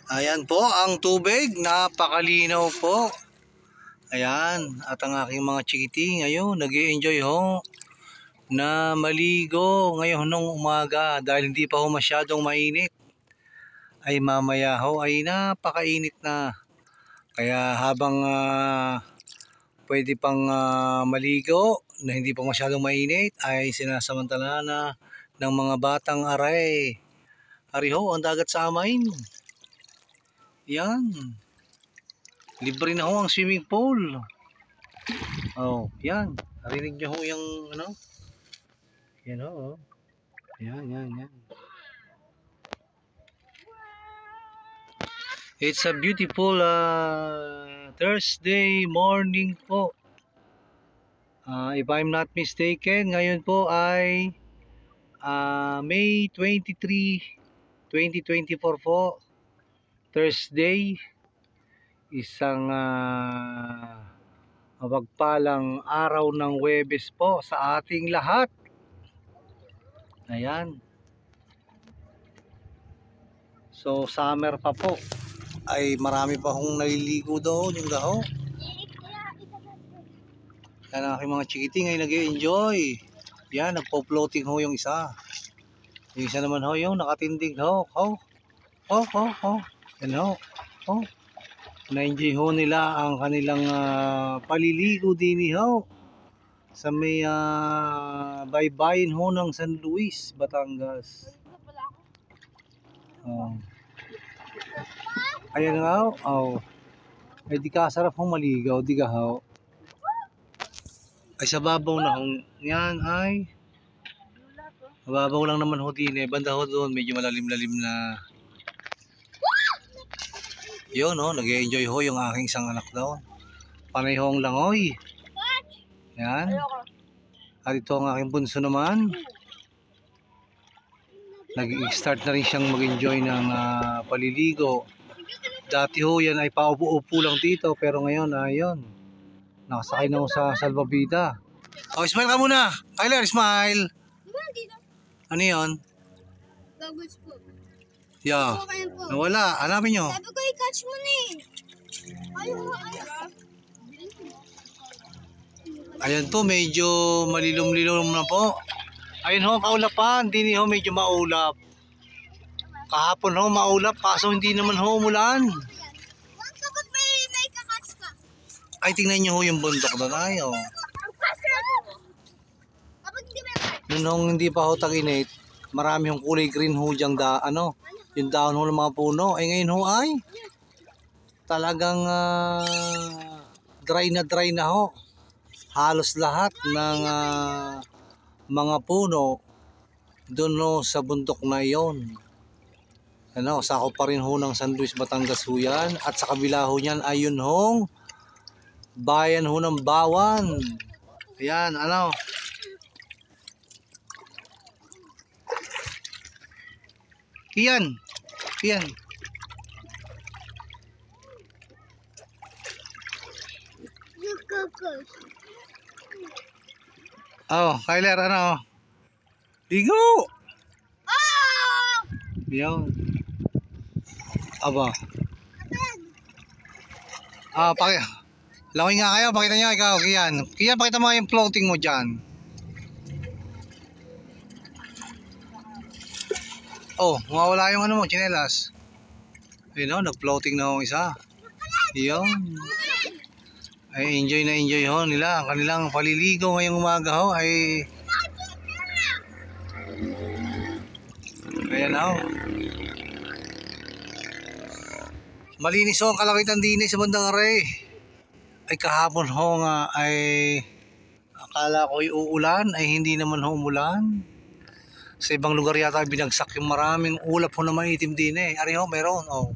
Ayan po ang tubig, napakalinaw po. Ayan, at ang aking mga chikiti ngayon nag-i-enjoy ho na maligo ngayon nung umaga dahil hindi pa ho masyadong mainit. Ay mamaya ho ay napakainit na. Kaya habang pwede pang maligo na hindi pa masyadong mainit ay sinasamantala na ng mga batang aray. Ari ho ang dagat sa amin. Yan. Libre na ho ang swimming pool. Oh, yan. Narinig niyo ho yung ano? Yan ho. Yan. It's a beautiful Thursday morning po. If I'm not mistaken, ngayon po ay May 23, 2024 po. Thursday. Isang mapagpalang araw ng Huwebes po sa ating lahat. Ayan. So summer pa po. Ay marami pa hong naliligo doon yung gaho. Yan ang aking mga chikiti ngayon nag-i-enjoy. Yan, nagpo-floating ho yung isa. Yung isa naman ho yung nakatindig ho. Yan ho. Na-enjoy ho nila ang kanilang paliligo din ho sa may baybayin ho ng San Luis, Batangas. Ayan nga ho. Ay di ka sarap hong maligaw, di ka ho. Ay sa babaw na ho. Yan ay mababaw lang naman ho din eh. Banda ho doon medyo malalim-lalim na. Yun ho, nag-i-enjoy ho yung aking isang anak daw. Panay ho ang langoy. Yan. At ito ang aking bunso naman. Nag-start na rin siyang mag-enjoy ng paliligo. Dati ho yan ay paupo-upo lang dito. Pero ngayon ayun. Nakasakay na ho sa salvavida. Oh, smile ka muna. Tyler, smile. Ano yun? Goggles po. Yeah. Nawala. Hanapin nyo. Sabi ko i-catch mo na eh. Ayaw. Ayan po, medyo malilom-lilom na po. Ayun ho, kaulapan. Hindi ho, medyo maulap. Kahapon ho, maulap. Kaso hindi naman ho umulan. Kapag may ka-catch ka. Ay, tingnan nyo ho yung bundok doon. Ay, oh. Kapag hindi may catch. Noong hindi pa ho tag-init, marami hong kulay green ho diyang yung dahon ho ng mga puno. Ay ngayon ho ay talagang dry na ho. Halos lahat ng mga puno doon ho sa bundok na iyon. Ano, sakop pa rin ho ng San Luis, Batangas ho yan. At sa kabila ho niyan ay yun hong bayan ho ng Bawan. Ayan, ano. Kian. Oh, Kyler, ano? Ligo! Yan. Aba. Langoy nga kayo, pakita nyo, ikaw, Kian. Kian, pakita mo yung floating mo dyan. Oh, mawala yung ano mo, chinelas. Ayun o, nag-floating na ho isa. Yun. Ay, enjoy ho nila. Ang kanilang paliligo ngayong umaga ho ay ayan ho. Malinis ho ang kalakitan din sa bandang aray. Ay kahapon ho nga ay akala ko'y uulan ay hindi naman ho umulan. Sa ibang lugar yata binagsak yung maraming ulap ho na maitim din eh. Ari ho, meron. Oh.